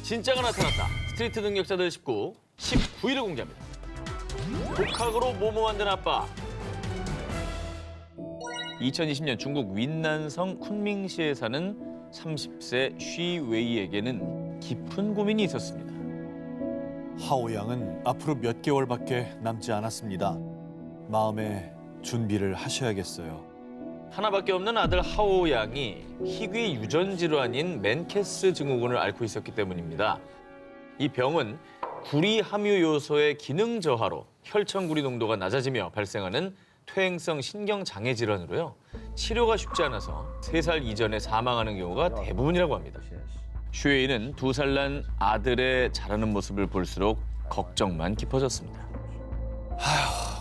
진짜가 나타났다. 스트리트 능력자들 19, 19일을 공개합니다. 독학으로 모모 만든 아빠. 2020년 중국 윈난성 쿤밍시에 사는 30세 쉬 웨이에게는 깊은 고민이 있었습니다. 하오 양은 앞으로 몇 개월밖에 남지 않았습니다. 마음의 준비를 하셔야겠어요. 하나밖에 없는 아들 하오 양이 희귀 유전 질환인 맨케스 증후군을 앓고 있었기 때문입니다. 이 병은 구리 함유 요소의 기능 저하로 혈청 구리 농도가 낮아지며 발생하는 퇴행성 신경 장애 질환으로요. 치료가 쉽지 않아서 3살 이전에 사망하는 경우가 대부분이라고 합니다. 슈웨이는 2살 난 아들의 자라는 모습을 볼수록 걱정만 깊어졌습니다.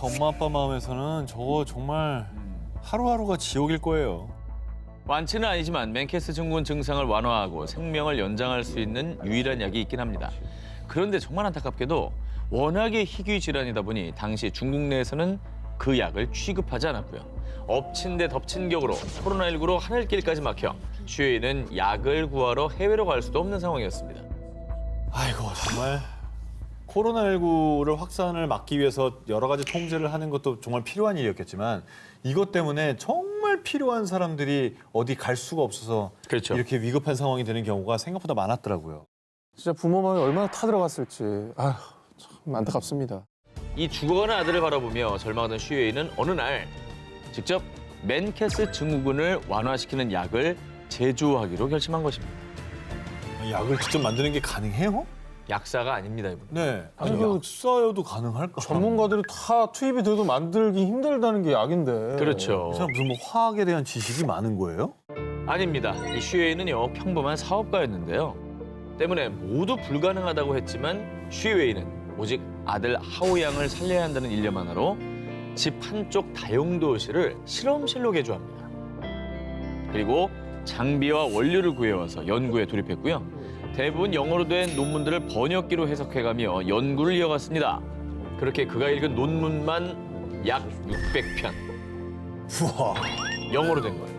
엄마 아빠 마음에서는 저거 정말 하루하루가 지옥일 거예요. 완치는 아니지만 맨케스 증후군 증상을 완화하고 생명을 연장할 수 있는 유일한 약이 있긴 합니다. 그런데 정말 안타깝게도 워낙에 희귀 질환이다 보니 당시 중국 내에서는 그 약을 취급하지 않았고요. 엎친 데 덮친 격으로 코로나19로 하늘길까지 막혀 슈웨이는 약을 구하러 해외로 갈 수도 없는 상황이었습니다. 아이고 정말 코로나19를 확산을 막기 위해서 여러 가지 통제를 하는 것도 정말 필요한 일이었겠지만 이것 때문에 정말 필요한 사람들이 어디 갈 수가 없어서 그렇죠. 이렇게 위급한 상황이 되는 경우가 생각보다 많았더라고요. 진짜 부모 마음이 얼마나 타들어갔을지 아휴 참 안타깝습니다. 이 죽어가는 아들을 바라보며 절망하던 슈웨이는 어느 날 직접 맨케스 증후군을 완화시키는 약을 제조하기로 결심한 것입니다. 약을 직접 만드는 게 가능해요? 약사가 아닙니다, 이분. 네. 아니 아니요. 약사여도 가능할까? 전문가들이 다 투입이 돼도 만들기 힘들다는 게 약인데. 그렇죠. 이 사람 무슨 뭐 화학에 대한 지식이 많은 거예요? 아닙니다. 이 슈웨이는요 평범한 사업가였는데요. 때문에 모두 불가능하다고 했지만 슈웨이는 오직 아들 하오 양을 살려야 한다는 일념 하나로 집 한쪽 다용도실을 실험실로 개조합니다. 그리고 장비와 원료를 구해와서 연구에 돌입했고요. 대부분 영어로 된 논문들을 번역기로 해석해가며 연구를 이어갔습니다. 그렇게 그가 읽은 논문만 약 600편. 우와. 영어로 된 거예요.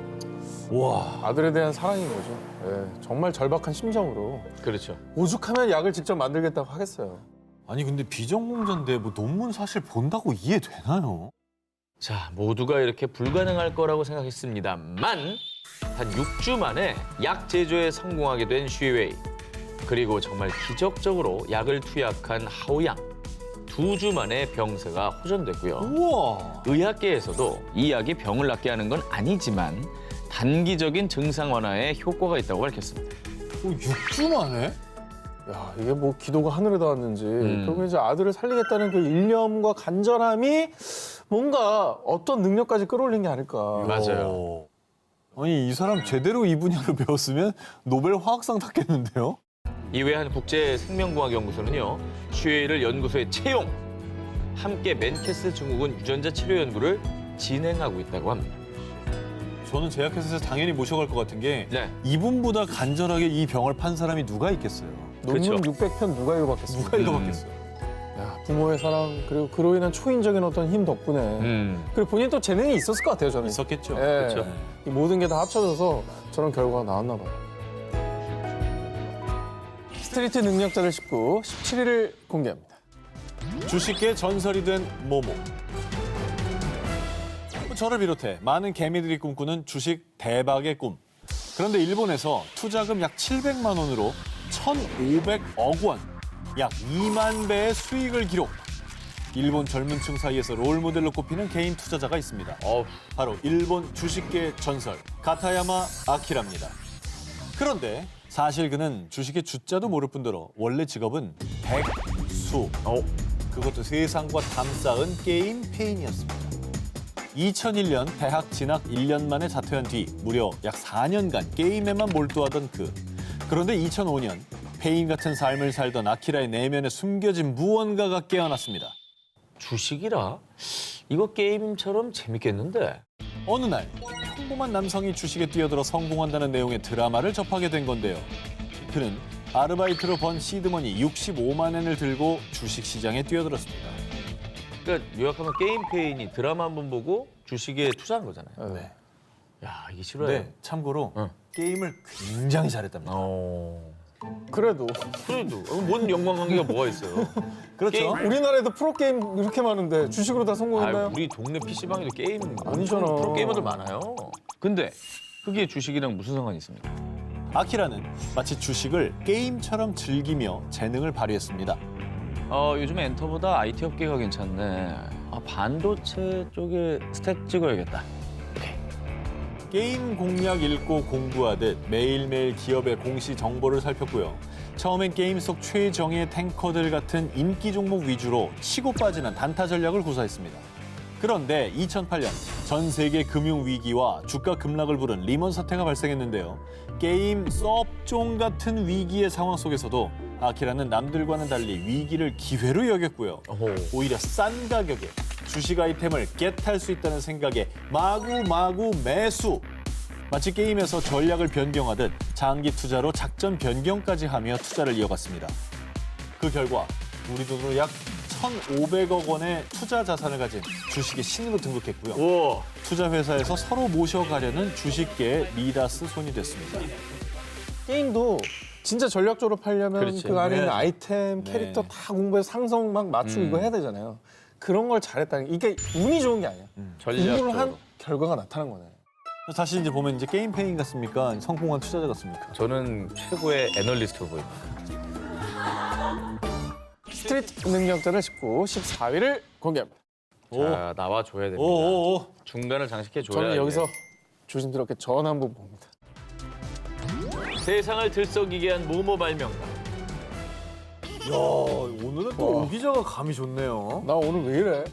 와. 아들에 대한 사랑인 거죠. 예, 정말 절박한 심정으로 그렇죠. 오죽하면 약을 직접 만들겠다고 하겠어요. 아니 근데 비전공자인데 뭐 논문 사실 본다고 이해되나요? 자, 모두가 이렇게 불가능할 거라고 생각했습니다만 단 6주 만에 약 제조에 성공하게 된 슈웨이. 그리고 정말 기적적으로 약을 투약한 하오양. 2주 만에 병세가 호전됐고요. 우와. 의학계에서도 이 약이 병을 낫게 하는 건 아니지만 단기적인 증상 완화에 효과가 있다고 밝혔습니다. 6주 만에? 야 이게 뭐 기도가 하늘에 닿았는지 결국 이제 아들을 살리겠다는 그 일념과 간절함이 뭔가 어떤 능력까지 끌어올린 게 아닐까. 맞아요. 아니 이 사람 제대로 이 분야로 배웠으면 노벨 화학상 탔겠는데요? 이외 한 국제 생명공학연구소는요. 슈웨이를 연구소에 채용. 함께 맨케스 증후군 유전자 치료 연구를 진행하고 있다고 합니다. 저는 제약회사에서 당연히 모셔갈 것 같은 게 네. 이분보다 간절하게 이 병을 판 사람이 누가 있겠어요? 논문 그렇죠. 600편 누가 읽어봤겠습니까? 누가 읽어봤겠어요? 야, 부모의 사랑 그리고 그로 인한 초인적인 어떤 힘 덕분에 그리고 본인 또 재능이 있었을 것 같아요 저는. 있었겠죠. 예. 그렇죠. 이 모든 게 다 합쳐져서 저런 결과가 나왔나 봐요. 스트리트 능력자들 19, 17일을 공개합니다. 주식계 전설이 된 모모. 저를 비롯해 많은 개미들이 꿈꾸는 주식 대박의 꿈. 그런데 일본에서 투자금 약 700만 원으로 1,500억 원, 약 2만 배의 수익을 기록. 일본 젊은 층 사이에서 롤모델로 꼽히는 개인 투자자가 있습니다. 바로 일본 주식계 전설 가타야마 아키라입니다. 그런데 사실 그는 주식의 주자도 모를 뿐더러 원래 직업은 백수. 그것도 세상과 담쌓은 게임 페인이었습니다. 2001년 대학 진학 1년 만에 자퇴한 뒤 무려 약 4년간 게임에만 몰두하던 그. 그런데 2005년 페인 같은 삶을 살던 아키라의 내면에 숨겨진 무언가가 깨어났습니다. 주식이라? 이거 게임처럼 재밌겠는데? 어느 날 평범한 남성이 주식에 뛰어들어 성공한다는 내용의 드라마를 접하게 된 건데요. 그는 아르바이트로 번 시드머니 65만 엔을 들고 주식시장에 뛰어들었습니다. 그러니까 요약하면 게임 페인이 드라마 한 번 보고 주식에 투자한 거잖아요. 네. 야, 이게 싫어요. 근데 참고로 응. 게임을 굉장히 잘했답니다. 그래도 뭔 연관관계가 뭐가 있어요? 그렇죠. 게임? 우리나라에도 프로게임 이렇게 많은데 주식으로 다 성공했나요? 우리 동네 PC방에도 게임 아니잖아. 프로게이머들 많아요. 근데 그게 주식이랑 무슨 상관이 있습니까? 아키라는 마치 주식을 게임처럼 즐기며 재능을 발휘했습니다. 요즘에 엔터보다 IT 업계가 괜찮네. 반도체 쪽에 스탯 찍어야겠다. 게임 공략 읽고 공부하듯 매일매일 기업의 공시 정보를 살폈고요. 처음엔 게임 속 최정예 탱커들 같은 인기 종목 위주로 치고 빠지는 단타 전략을 구사했습니다. 그런데 2008년 전 세계 금융 위기와 주가 급락을 부른 리먼 사태가 발생했는데요. 게임 썹종 같은 위기의 상황 속에서도 아키라는 남들과는 달리 위기를 기회로 여겼고요. 오히려 싼 가격에 주식 아이템을 겟할 수 있다는 생각에 마구마구 매수. 마치 게임에서 전략을 변경하듯 장기 투자로 작전 변경까지 하며 투자를 이어갔습니다. 그 결과 우리 돈으로 약 1,500억 원의 투자 자산을 가진 주식의 신으로 등극했고요. 우와. 투자 회사에서 서로 모셔가려는 주식계의 미다스 손이 됐습니다. 게임도 진짜 전략적으로 팔려면 그렇지. 그 안에 있는 네. 아이템, 캐릭터 네. 다 공부해서 상성 막 맞추고 이거 해야 되잖아요. 그런 걸 잘했다는 게 이게 운이 좋은 게 아니야. 공부를 한 전략적으로. 결과가 나타난 거네. 다시 이제 보면 이제 게임 페인 같습니까? 성공한 투자자 같습니까? 저는 최고의 애널리스트로 보입니다. 스트리트 능력자를 짚고 14위를 공개합니다. 자, 나와줘야 됩니다. 오오오. 중간을 장식해줘야 저는 이게 여기서 조심스럽게 전 한번 봅니다. 세상을 들썩이게 한 모모 발명가. 야, 오늘은 또 와. 오 기자가 감이 좋네요. 나 오늘 왜 이래?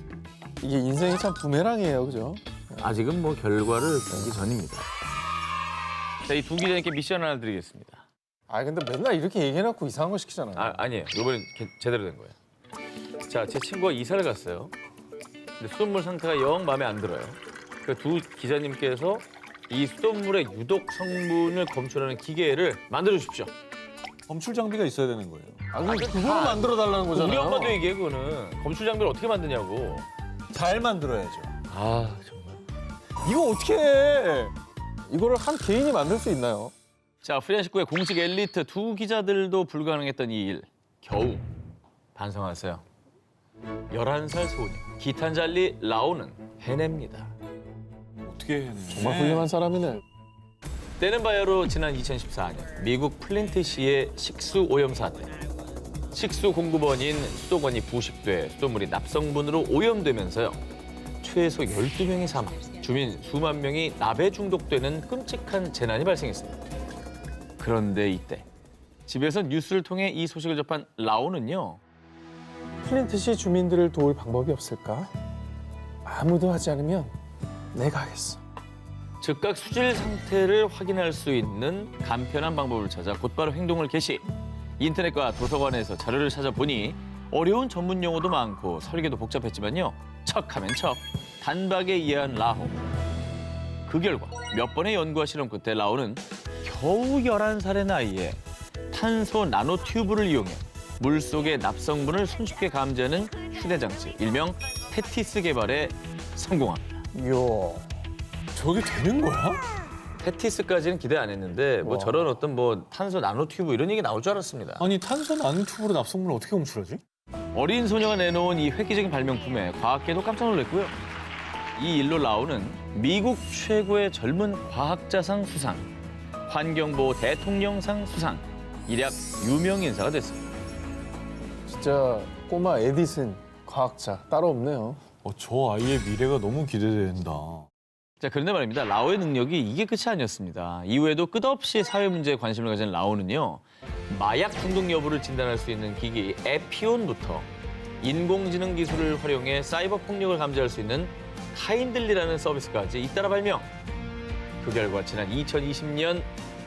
이게 인생이 참 부메랑이에요, 그죠? 아직은 뭐 결과를 보기 전입니다. 자, 이 두 기자님께 미션 하나 드리겠습니다. 아 근데 맨날 이렇게 얘기해놓고 이상한 거 시키잖아요. 아니에요. 이번엔 제대로 된 거예요. 자, 제 친구가 이사를 갔어요. 근데 수돗물 상태가 영 마음에 안 들어요. 그 두 기자님께서 이 수돗물의 유독 성분을 검출하는 기계를 만들어 주십시오. 검출 장비가 있어야 되는 거예요. 그거를 만들어 달라는 거잖아요. 우리 엄마도 얘기해, 그거는. 검출 장비를 어떻게 만드냐고. 잘 만들어야죠. 아, 정말. 이거 어떻게 해? 이거를 한 개인이 만들 수 있나요? 자, 프리랜식구의 공식 엘리트 두 기자들도 불가능했던 이 일. 겨우 반성하세요. 11살 소녀, 기탄잘리 라오는 해냅니다. 어떻게 해야 되나? 정말 훌륭한 사람이네. 때는 바야로 지난 2014년 미국 플린트시의 식수 오염 사태. 식수 공급원인 수도관이 부식돼 수돗물이 납성분으로 오염되면서요. 최소 12명이 사망, 주민 수만 명이 납에 중독되는 끔찍한 재난이 발생했습니다. 그런데 이때 집에서 뉴스를 통해 이 소식을 접한 라오는요. 플린트시 주민들을 도울 방법이 없을까? 아무도 하지 않으면 내가 하겠어. 즉각 수질 상태를 확인할 수 있는 간편한 방법을 찾아 곧바로 행동을 개시. 인터넷과 도서관에서 자료를 찾아보니 어려운 전문 용어도 많고 설계도 복잡했지만요. 척하면 척, 단박에 이해한 라오. 그 결과 몇 번의 연구와 실험 끝에 라오는 겨우 11살의 나이에 탄소 나노 튜브를 이용해 물속의 납성분을 손쉽게 감지하는 휴대장치, 일명 테티스 개발에 성공합니다. 이야, 저게 되는 거야? 테티스까지는 기대 안 했는데 뭐 와. 저런 어떤 뭐 탄소 나노 튜브 이런 얘기 나올 줄 알았습니다. 아니 탄소 나는 튜브로 납성분을 어떻게 검출하지? 어린 소녀가 내놓은 이 획기적인 발명품에 과학계도 깜짝 놀랐고요. 이 일로 라오는 미국 최고의 젊은 과학자상 수상, 환경보호 대통령상 수상, 일약 유명 인사가 됐습니다. 진짜 꼬마 에디슨 과학자 따로 없네요. 저 아이의 미래가 너무 기대된다. 자, 그런데 말입니다. 라오의 능력이 이게 끝이 아니었습니다. 이후에도 끝없이 사회 문제에 관심을 가진 라오는요. 마약 중독 여부를 진단할 수 있는 기기 에피온부터 인공지능 기술을 활용해 사이버 폭력을 감지할 수 있는 카인들리라는 서비스까지 잇따라 발명. 그 결과 지난 2020년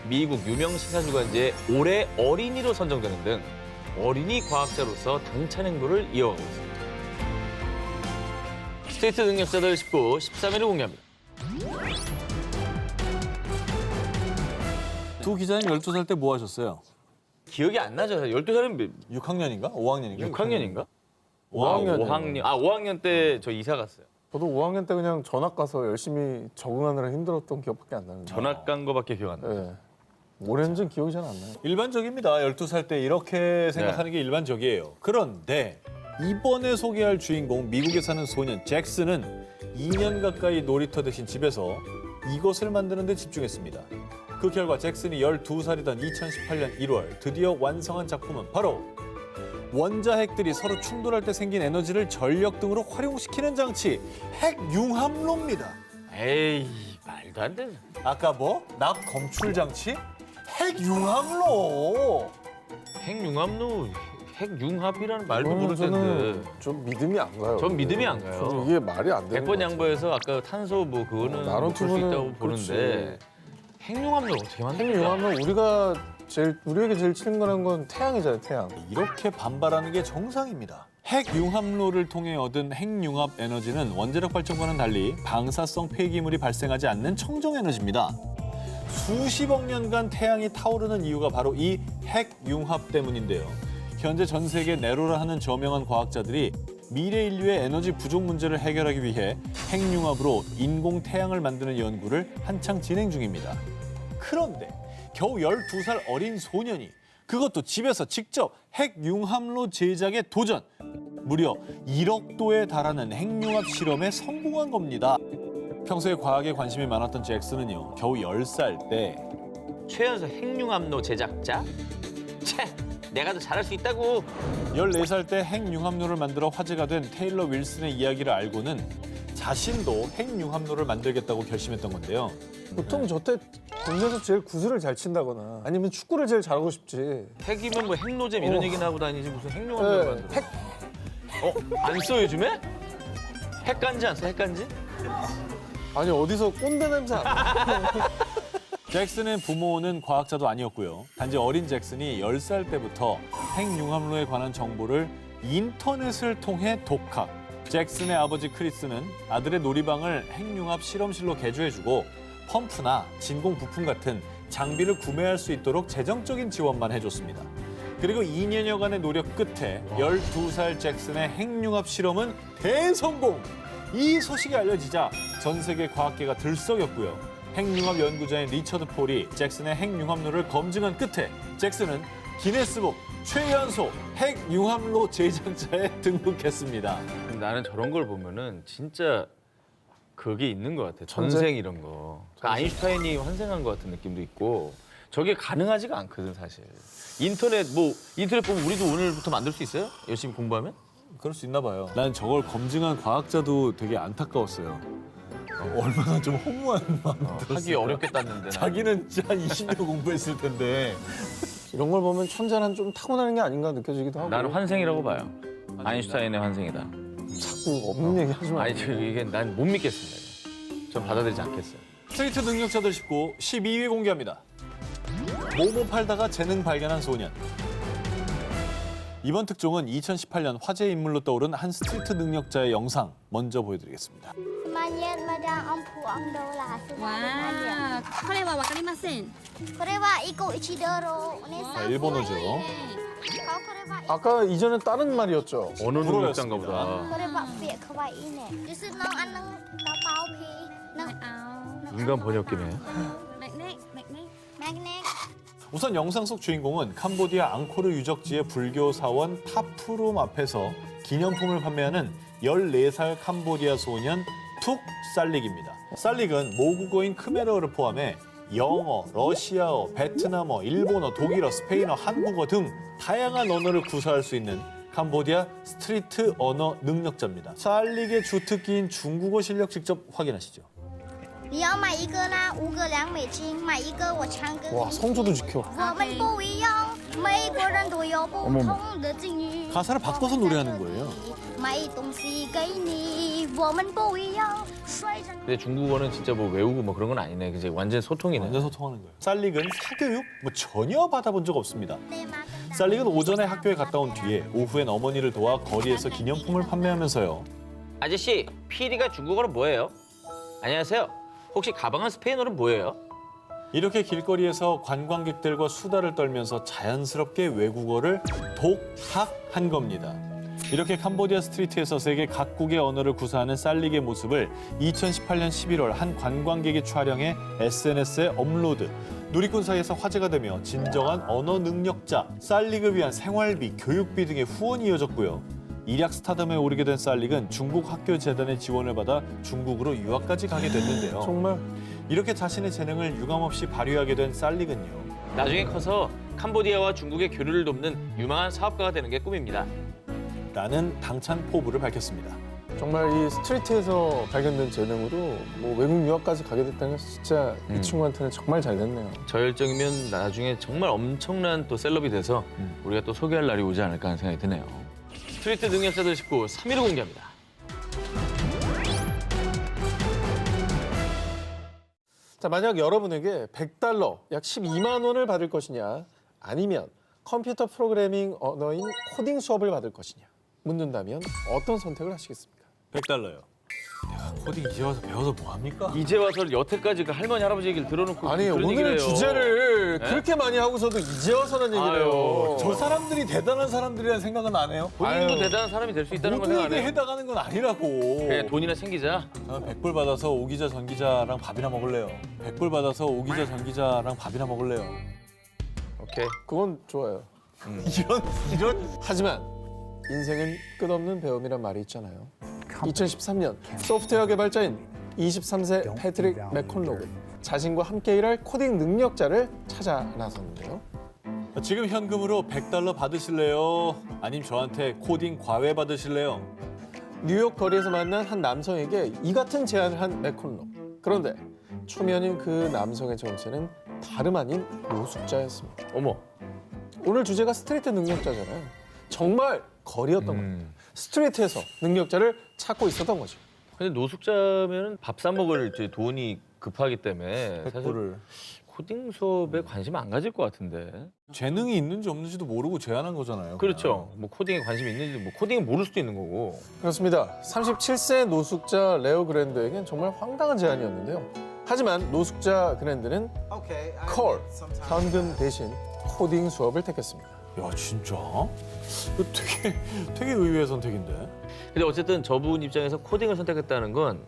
미국 유명 시사주간지에 올해 어린이로 선정되는 등 어린이 과학자로서 당찬 행보를 이어가고 있습니다. 스테이트 능력자들 19, 13위를 공개합니다. 두 기자님 12살 때 뭐 하셨어요? 기억이 안 나죠. 12살은 6학년인가? 5학년인가? 6학년인가? 5학년. 5학년. 5학년 때 저 이사 갔어요. 저도 5학년 때 그냥 전학 가서 열심히 적응하느라 힘들었던 기억밖에 안 나는데. 전학 간 거밖에 기억 안 나요. 네. 오래전전 기억이 잘 안 나요. 일반적입니다. 12살 때 이렇게 생각하는 게 일반적이에요. 그런데 이번에 소개할 주인공 미국에 사는 소년 잭슨은 2년 가까이 놀이터 대신 집에서 이것을 만드는 데 집중했습니다. 그 결과 잭슨이 12살이던 2018년 1월 드디어 완성한 작품은 바로 원자핵들이 서로 충돌할 때 생긴 에너지를 전력 등으로 활용시키는 장치, 핵융합로입니다. 에이, 말도 안 되네. 아까 뭐? 낙 검출 장치? 핵융합로! 핵융합로, 핵융합이라는 말도 모를 저는 텐데. 좀 믿음이 안 가요. 전 믿음이 안 저는 가요. 이게 말이 안 되는 100번 것 같아요. 양보해서 아까 탄소 뭐 그거는 볼 수 나노튜브는 있다고 보는데 그렇지. 핵융합로 어떻게 만들까? 핵융합은 우리에게 제일 친근한 건 태양이잖아요, 태양. 이렇게 반발하는 게 정상입니다. 핵융합로를 통해 얻은 핵융합 에너지는 원자력 발전과는 달리 방사성 폐기물이 발생하지 않는 청정 에너지입니다. 수십억 년간 태양이 타오르는 이유가 바로 이 핵융합 때문인데요. 현재 전 세계 네로라 하는 저명한 과학자들이 미래 인류의 에너지 부족 문제를 해결하기 위해 핵융합으로 인공 태양을 만드는 연구를 한창 진행 중입니다. 그런데 겨우 12살 어린 소년이 그것도 집에서 직접 핵융합로 제작에 도전! 무려 1억 도에 달하는 핵융합 실험에 성공한 겁니다. 평소에 과학에 관심이 많았던 잭슨은요, 겨우 10살 때 최연소 핵융합로 제작자? 채, 내가 더 잘할 수 있다고. 14살 때 핵융합로를 만들어 화제가 된 테일러 윌슨의 이야기를 알고는 자신도 핵융합로를 만들겠다고 결심했던 건데요. 보통 저때 동네에서 제일 구슬을 잘 친다거나 아니면 축구를 제일 잘하고 싶지. 핵이면 뭐 핵노잼 이런 얘기나 하고 다니지 무슨 핵융합로를 네, 만들어. 핵 안 써 요즘에? 핵간지 안 써? 핵간지? 아니 어디서 꼰대 냄새 안 나? 잭슨의 부모는 과학자도 아니었고요. 단지 어린 잭슨이 10살 때부터 핵융합로에 관한 정보를 인터넷을 통해 독학. 잭슨의 아버지 크리스는 아들의 놀이방을 핵융합 실험실로 개조해주고 펌프나 진공 부품 같은 장비를 구매할 수 있도록 재정적인 지원만 해줬습니다. 그리고 2년여간의 노력 끝에 12살 잭슨의 핵융합 실험은 대성공! 이 소식이 알려지자 전 세계 과학계가 들썩였고요. 핵융합 연구자인 리처드 폴이 잭슨의 핵융합로를 검증한 끝에 잭슨은 기네스북 최연소 핵융합로 제작자에 등록했습니다. 나는 저런 걸 보면은 진짜 그게 있는 것 같아. 전생 이런 거. 그러니까 아인슈타인이 환생한 것 같은 느낌도 있고 저게 가능하지가 않거든 사실. 인터넷 보면 우리도 오늘부터 만들 수 있어요? 열심히 공부하면? 그럴 수 있나 봐요. 난 저걸 검증한 과학자도 되게 안타까웠어요. 얼마나 좀 허무한 마음 들었어요. 하기 어렵겠다는데. 자기는 진짜 한 20년 공부했을 텐데. 이런 걸 보면 천재는 좀 타고나는 게 아닌가 느껴지기도 하고. 나는 환생이라고 봐요. 아인슈타인의 환생이다. 자꾸 없는 얘기 하지 마. 아니 이게 난 못 믿겠습니다. 전 받아들이지 않겠어요. 스트리트 능력자들 19 12위 공개합니다. 모모 팔다가 재능 발견한 소년. 이번 특종은 2018년 화제 인물로 떠오른 한 스트리트 능력자의 영상 먼저 보여드리겠습니다. ម៉ាញ៉ែមកដល់អំភូអំដូឡាស៊ូ わあ、これはわかりません。これはイコイチドロお姉さん 일본어죠. これは 아까 이전에 다른 말이었죠. 어느 능력자인가 능력자인가 보다. これはពាក្យខ្វៃអ៊ីណែយូស៊ឺនងអានឹងដល់បោភីនឹង 인간 번역기네. ម៉េចនេះម៉េចនេះ ម៉ាក់ណែ 우선 영상 속 주인공은 캄보디아 앙코르 유적지의 불교 사원 타프룸 앞에서 기념품을 판매하는 14살 캄보디아 소년 툭 살릭입니다. 살릭은 모국어인 크메르어를 포함해 영어, 러시아어, 베트남어, 일본어, 독일어, 스페인어, 한국어 등 다양한 언어를 구사할 수 있는 캄보디아 스트리트 언어 능력자입니다. 살릭의 주특기인 중국어 실력 직접 확인하시죠. 你要买一个啦5个2美金买一个我唱歌 와 성조도 지켜. 我们不一样每个人都有不同的境遇 가사를 바꿔서 노래하는 거예요. 买东西给你我们不一样睡着 근데 중국어는 진짜 뭐 외우고 뭐 그런 건 아니네. 이제 완전 소통이네. 완전 소통하는 거예요. 살릭은 사교육 뭐 전혀 받아본 적 없습니다. 对吗 살릭은 오전에 학교에 갔다 온 뒤에 오후엔 어머니를 도와 거리에서 기념품을 판매하면서요. 아저씨, 피리가 중국어로 뭐예요? 안녕하세요. 혹시 가방은 스페인어로 뭐예요? 이렇게 길거리에서 관광객들과 수다를 떨면서 자연스럽게 외국어를 독학한 겁니다. 이렇게 캄보디아 스트리트에서 세계 각국의 언어를 구사하는 살릭의 모습을 2018년 11월 한 관광객이 촬영해 SNS에 업로드. 누리꾼 사이에서 화제가 되며 진정한 언어 능력자, 쌀릭을 위한 생활비, 교육비 등의 후원이 이어졌고요. 일약 스타덤에 오르게 된 쌀릭은 중국 학교 재단의 지원을 받아 중국으로 유학까지 가게 됐는데요. 정말 이렇게 자신의 재능을 유감없이 발휘하게 된 쌀릭은요. 나중에 커서 캄보디아와 중국의 교류를 돕는 유망한 사업가가 되는 게 꿈입니다. 라는 당찬 포부를 밝혔습니다. 정말 이 스트리트에서 발견된 재능으로 뭐 외국 유학까지 가게 됐다는 건 진짜 이 친구한테는 정말 잘 됐네요. 저 열정이면 나중에 정말 엄청난 또 셀럽이 돼서 우리가 또 소개할 날이 오지 않을까 하는 생각이 드네요. 스트리트 능력자들 19 3위를 공개합니다. 자, 만약 여러분에게 $100, 약 12만 원을 받을 것이냐, 아니면 컴퓨터 프로그래밍 언어인 코딩 수업을 받을 것이냐 묻는다면 어떤 선택을 하시겠습니까? $100요. 내가 코딩 이제 와서 배워서 뭐합니까? 이제 와서 여태까지 그 할머니 할아버지 얘기를 들어놓고 아니, 그런 오늘 얘기를 해요. 주제를 네? 그렇게 많이 하고서도 이제 와서는 얘기를 아유, 해요. 저 사람들이 대단한 사람들이라는 생각은 안 해요? 본인도 아유. 대단한 사람이 될 수 있다는 걸 생각 안 모두에게 해요? 해당하는 건 아니라고. 그냥 돈이나 챙기자. 저는 100불 받아서 오 기자 전 기자랑 밥이나 먹을래요. 100불 받아서 오 기자 전 기자랑 밥이나 먹을래요. 오케이. 그건 좋아요. 이런 하지만 인생은 끝없는 배움이란 말이 있잖아요. 2013년 소프트웨어 개발자인 23세 패트릭 맥콘록은 자신과 함께 일할 코딩 능력자를 찾아 나섰는데요. 지금 현금으로 $100 받으실래요? 아님 저한테 코딩 과외 받으실래요? 뉴욕 거리에서 만난 한 남성에게 이 같은 제안을 한 맥콘록. 그런데 초면인 그 남성의 정체는 다름 아닌 노숙자였습니다. 어머. 오늘 주제가 스트리트 능력자잖아요. 정말 거리였던 겁니다. 스트리트에서 능력자를 찾고 있었던 거죠. 근데 노숙자면은 밥 사 먹을 이제 돈이 급하기 때문에 사실 100불을. 코딩 수업에 관심 안 가질 것 같은데. 재능이 있는지 없는지도 모르고 제안한 거잖아요. 그렇죠. 뭐 코딩에 관심이 있는지 뭐 코딩을 모를 수도 있는 거고. 그렇습니다. 37세 노숙자 레오 그랜드에겐 정말 황당한 제안이었는데요. 하지만 노숙자 그랜드는 콜, 현금 대신 코딩 수업을 택했습니다. 야 진짜? 이거 되게 의외의 선택인데. 근데 어쨌든 저분 입장에서 코딩을 선택했다는 건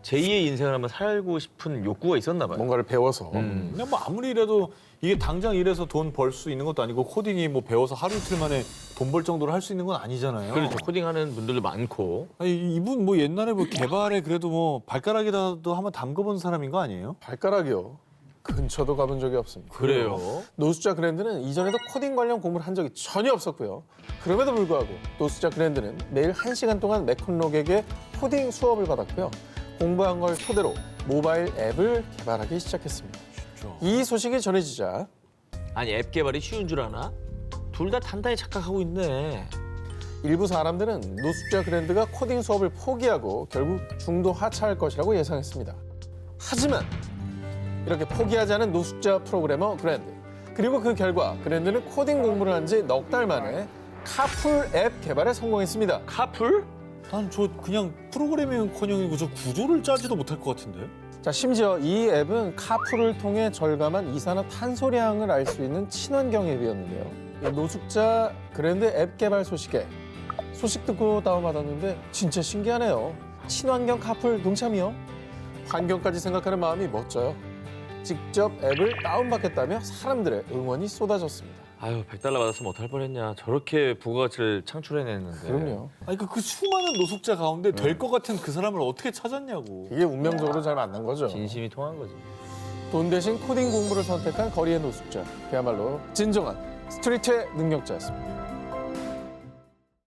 제2의 인생을 한번 살고 싶은 욕구가 있었나 봐요. 뭔가를 배워서. 근데 뭐 아무리 이래도 이게 당장 일해서 돈 벌 수 있는 것도 아니고 코딩이 뭐 배워서 하루 이틀 만에 돈 벌 정도로 할 수 있는 건 아니잖아요. 그렇죠. 코딩하는 분들도 많고. 아니, 이분 뭐 옛날에 뭐 개발에 그래도 뭐 발가락이라도 한번 담궈본 사람인 거 아니에요? 발가락이요. 근처도 가본 적이 없습니다. 그래요. 노숙자 그랜드는 이전에도 코딩 관련 공부를 한 적이 전혀 없었고요. 그럼에도 불구하고 노숙자 그랜드는 매일 1시간 동안 맥콘록에게 코딩 수업을 받았고요. 공부한 걸 토대로 모바일 앱을 개발하기 시작했습니다. 진짜. 이 소식이 전해지자 아니 앱 개발이 쉬운 줄 아나? 둘 다 단단히 착각하고 있네. 일부 사람들은 노숙자 그랜드가 코딩 수업을 포기하고 결국 중도 하차할 것이라고 예상했습니다. 하지만 이렇게 포기하지 않은 노숙자 프로그래머 그랜드. 그리고 그 결과 그랜드는 코딩 공부를 한 지 넉 달 만에 카풀 앱 개발에 성공했습니다. 카풀? 난 저 그냥 프로그래밍커녕이고 저 구조를 짜지도 못할 것 같은데. 자, 심지어 이 앱은 카풀을 통해 절감한 이산화탄소량을 알 수 있는 친환경 앱이었는데요. 이 노숙자 그랜드 앱 개발 소식 듣고 다운받았는데 진짜 신기하네요. 친환경 카풀 동참이요? 환경까지 생각하는 마음이 멋져요. 직접 앱을 다운받겠다며 사람들의 응원이 쏟아졌습니다. 아유 $100 받았으면 어떡할 뻔했냐. 저렇게 부가가치를 창출해냈는데. 그럼요. 아니 그 수많은 노숙자 가운데 될 것 같은 그 사람을 어떻게 찾았냐고. 이게 운명적으로 잘 만난 거죠. 진심이 통한 거지. 돈 대신 코딩 공부를 선택한 거리의 노숙자. 그야말로 진정한 스트리트의 능력자였습니다.